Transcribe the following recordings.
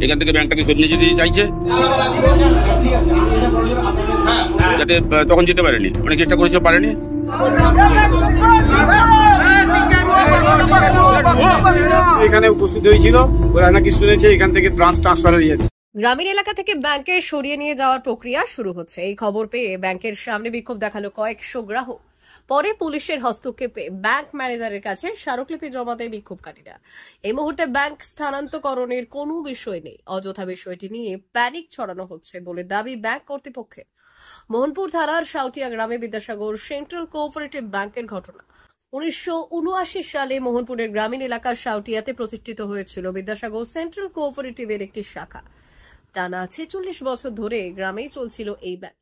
এখান থেকে ব্যাংকটাকে সরিয়ে নিয়ে যেতে চাইছে, যাতে তখন যেতে পারেনি, অনেক চেষ্টা করেছে পারেনি। এখানে উপস্থিত হয়েছিল, ওরা নাকি শুনেছে এখান থেকে ব্রাঞ্চ ট্রান্সফার হয়ে যাচ্ছে। গ্রামীণ এলাকা থেকে ব্যাংকে সরিয়ে নিয়ে যাওয়ার প্রক্রিয়া শুরু হচ্ছে। এই খবর পেয়ে ব্যাংকের সামনে বিক্ষোভ দেখালো কয়েকশো গ্রাহক। পরে পুলিশের হস্তক্ষেপে ব্যাংক ম্যানেজারের কাছে স্মারকলিপি জমা দেয় বিক্ষোভকারীরা। এই মুহূর্তে ব্যাংক স্থানান্তরকরণের কোনো বিষয় নেই, অযথা বিষয়টি নিয়ে প্যানিক ছড়ানো হচ্ছে বলে দাবি ব্যাংক কর্তৃপক্ষের। মোহনপুর থানার সাউটিয়া গ্রামে বিদ্যাসাগর সেন্ট্রাল কোঅপারেটিভ ব্যাংকের ঘটনা। 1979 সালে মোহনপুরের গ্রামীণ এলাকার সাউটিয়াতে প্রতিষ্ঠিত হয়েছিল বিদ্যাসাগর সেন্ট্রাল কোঅপারেটিভের একটি শাখা। টানা 46 বছর ধরে গ্রামেই চলছিল এই ব্যাংক।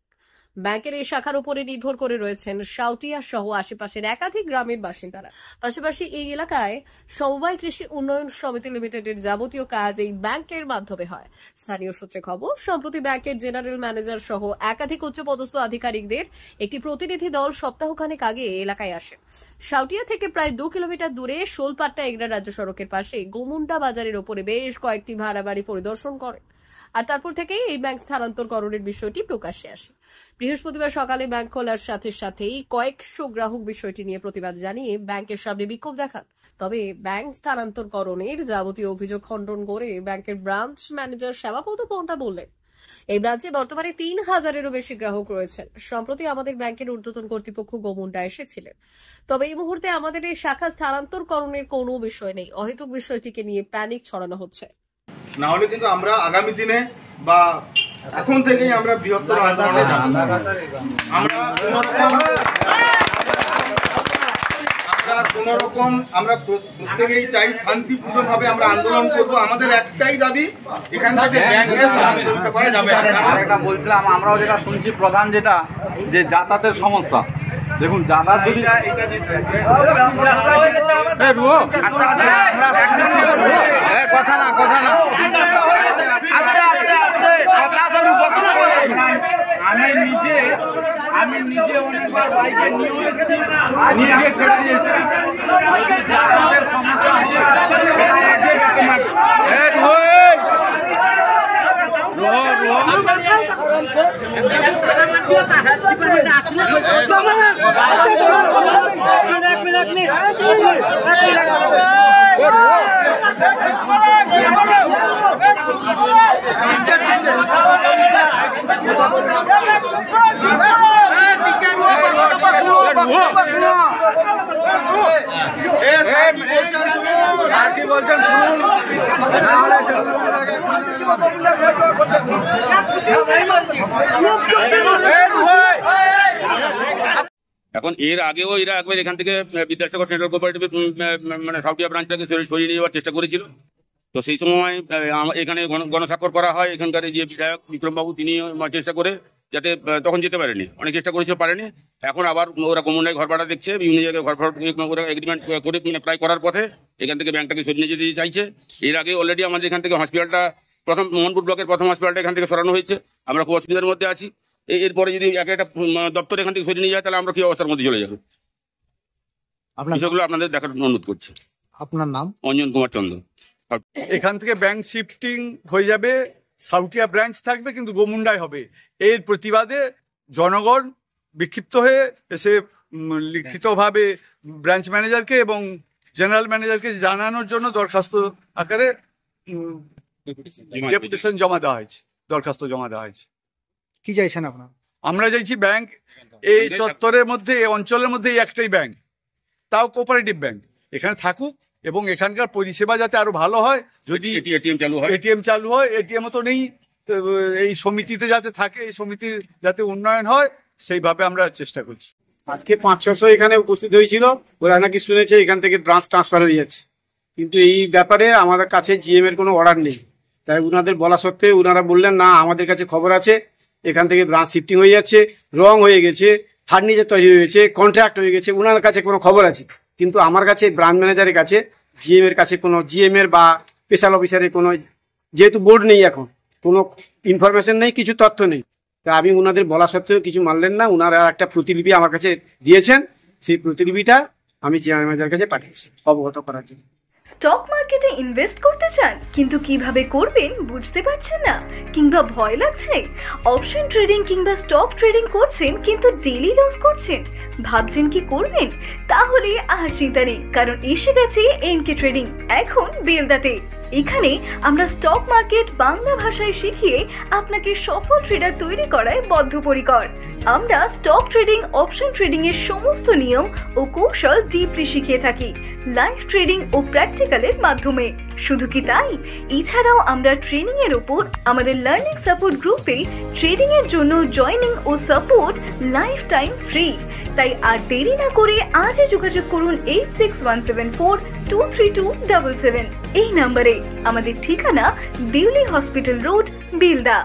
ব্যাংকের এই শাখার উপরে নির্ভর করে রয়েছেন সাউটিয়া সহ আশেপাশের একাধিক গ্রামের বাসিন্দারা। পাশাপাশি এই এলাকায় সমবায় কৃষি উন্নয়ন সমিতি লিমিটেডের যাবতীয় কাজ এই ব্যাংকের মাধ্যমে হয়। স্থানীয় সূত্রে খবর, সম্প্রতি ব্যাংকের জেনারেল ম্যানেজার সহ একাধিক উচ্চপদস্থ আধিকারিকদের একটি প্রতিনিধি দল সপ্তাহখানেক আগে এলাকায় আসে। সাউটিয়া থেকে প্রায় 2 কিলোমিটার দূরে শোলপাট্টা এগরা রাজ্য সড়কের পাশে গোমুন্ডা বাজারের ওপরে বেশ কয়েকটি ভাড়া বাড়ি পরিদর্শন করেন। আর তারপর থেকেই এই ব্যাংক স্থানান্তরকরণের বিষয়টি প্রকাশ্যে আসে। বৃহস্পতিবার সকালে ব্যাংক খোলার সাথে সাথেই কয়েকশো গ্রাহক বিষয়টি নিয়ে প্রতিবাদ জানিয়ে ব্যাংকের সামনে বিক্ষোভ দেখান। তবে ব্যাংক স্থানান্তরকরণের যাবতীয় অভিযোগ খণ্ডন করে ব্যাংকের ব্রাঞ্চ ম্যানেজার শ্যামাপদ পন্ডা বললেন, এই ব্রাঞ্চে বর্তমানে 3000-এরও বেশি গ্রাহক রয়েছেন। সম্প্রতি আমাদের ব্যাংকের ঊর্ধ্বতন কর্তৃপক্ষ গোমুন্ডা এসেছিলেন। তবে এই মুহূর্তে আমাদের এই শাখা স্থানান্তরকরণের কোনো বিষয় নেই, অহেতুক বিষয়টিকে নিয়ে প্যানিক ছড়ানো হচ্ছে। না হলে কিন্তু আমরা আগামী দিনে বা এখন থেকেই আমরা বৃহত্তর আন্দোলনে যাব। আমরা প্রত্যেকেই চাই শান্তিপূর্ণভাবে আমরা আন্দোলন করব। আমাদের একটাই দাবি, এখান থেকে ব্যাংকে স্থানান্তরিত করা যাবে না। বলছিলাম, আমরাও যেটা শুনছি প্রধান যেটা যে যাতায়াতের সমস্যা। দেখুন, যাতায়াত যদি কথা না আমি নিজে অনেকবার বাইকে নিয়ে গিয়ে ছেড়ে দিয়েছি। যাতায়াতের সমস্যা কি বলছেন শুনুন। এখন এর আগেও এরা একবার এখান থেকে বিদ্যাসাগর সেন্ট্রাল কোঅপারেটিভ মানে সাউটিয়া ব্রাঞ্চটাকে সরিয়ে নিয়ে যাওয়ার চেষ্টা করেছিল। তো সেই সময় এখানে গণস্বাক্ষর করা হয়। এখানকার যে বিধায়ক বিক্রমবাবু, তিনি চেষ্টা করে যাতে তখন যেতে পারেনি, অনেক চেষ্টা করেছে পারেনি। এখন আবার ওরা গোমুন্ডায় ঘর ভাড়া দেখছে, বিভিন্ন জায়গায় ঘর ভাড়া এগ্রিমেন্ট করে প্রায় করার পথে এখান থেকে ব্যাংকটাকে সরিয়ে নিয়ে যেতে চাইছে। এর আগে অলরেডি আমাদের এখান থেকে হসপিটালটা, প্রথম মোহনপুর ব্লকের প্রথম হসপিটালটা এখান থেকে সরানো হয়েছে। আমরা খুব অসুবিধার মধ্যে আছি। এরপরে যদি একটা দপ্তর এখান থেকে সরিয়ে নিয়ে যায়, তাহলে আমরা কি অবস্থার মধ্যে চলে যাবো। বিষয়গুলো আপনাদের দেখার অনুরোধ করছি। আপনার নাম? অঞ্জন কুমার চন্দ্র। এখান থেকে ব্যাংক শিফটিং হয়ে যাবে, সাউটিয়া ব্রাঞ্চ থাকবে, কিন্তু গোমুন্ডায় হবে। এর প্রতিবাদে জনগণ বিক্ষিপ্ত হয়ে এসে লিখিতভাবে ব্রাঞ্চ ম্যানেজারকে এবং জেনারেল ম্যানেজারকে জানানোর জন্য দরখাস্ত আকারে ডেপুটেশন জমা দেওয়া হয়েছে, দরখাস্ত জমা দেওয়া হয়েছে। কি চাইছেন আপনারা? আমরা চাইছি ব্যাংক এই চত্বরের মধ্যে, এই অঞ্চলের মধ্যে একটাই ব্যাংক, তাও কোঅপারেটিভ ব্যাংক এখানে থাকুক এবং এখানকার পরিষেবা যাতে আরো ভালো হয়। যদি এটিএম চালু হয়, এটিএম তো নেই, এই সমিতিতে যাতে থাকে, এই সমিতির যাতে উন্নয়ন হয়, সেইভাবে আমরা চেষ্টা করছি। আজকে 500-600 এখানে উপস্থিত হয়েছিল, ওরা নাকি শুনেছে এখান থেকে ব্রাঞ্চ ট্রান্সফার হয়ে যাচ্ছে। কিন্তু এই ব্যাপারে আমাদের কাছে জিএম এর কোনো অর্ডার নেই। তাই উনাদের বলা সত্ত্বেও উনারা বললেন, না আমাদের কাছে খবর আছে, এখান থেকে ব্রাঞ্চ শিফটিং হয়ে যাচ্ছে, রং হয়ে গেছে, ফার্নিচার তৈরি হয়েছে, কন্ট্রাক্ট হয়ে গেছে, উনার কাছে কোনো খবর আছে। কিন্তু আমার কাছে ব্রাঞ্চ ম্যানেজারের কাছে, জিএম এর কাছে কোনো জিএম এর বা স্পেশাল অফিসারের কোনো, যেহেতু বোর্ড নেই, এখন কোনো ইনফরমেশন নেই, কিছু তথ্য নেই। তা আমি উনাদের বলা সত্ত্বেও কিছু মানলেন না। উনারা একটা প্রতিলিপি আমার কাছে দিয়েছেন, সেই প্রতিলিপিটা আমি চেয়ারম্যানের কাছে পাঠিয়েছি অবগত করার জন্য। স্টক মার্কেটে ইনভেস্ট করতে চান কিন্তু কিভাবে করবেন বুঝতে পারছেন না কিংবা ভয় লাগছে? অপশন ট্রেডিং কিংবা স্টক ট্রেডিং করছেন কিন্তু ডেইলি লস করছেন, ভাবছেন কি করবেন? তাহলে আর চিন্তা নেই, কারণ এসে গেছে এনকে ট্রেডিং এখন বেলদাতে। এখানে আমরা স্টক মার্কেট বাংলা ভাষায় শিখিয়ে আপনাকে সফল ট্রেডার তৈরি করায় বদ্ধপরিকর। আমরা স্টক ট্রেডিং, অপশন ট্রেডিং এর সমস্ত নিয়ম ও কৌশল ডিপলি শিখিয়ে থাকি লাইভ ট্রেডিং ও প্র্যাকটিক্যালের মাধ্যমে। শুধু কি তাই, এছাড়াও আমরা ট্রেনিং এর উপর আমাদের লার্নিং সাপোর্ট গ্রুপে ট্রেডিং এর জন্য জয়েনিং ও সাপোর্ট লাইফ টাইম ফ্রি। তাই আর দেরি না করে আজই যোগাযোগ করুন 8617423277 এই নম্বরে। আমাদের ঠিকানা দিল্লি হসপিটাল রোড, বেলদা।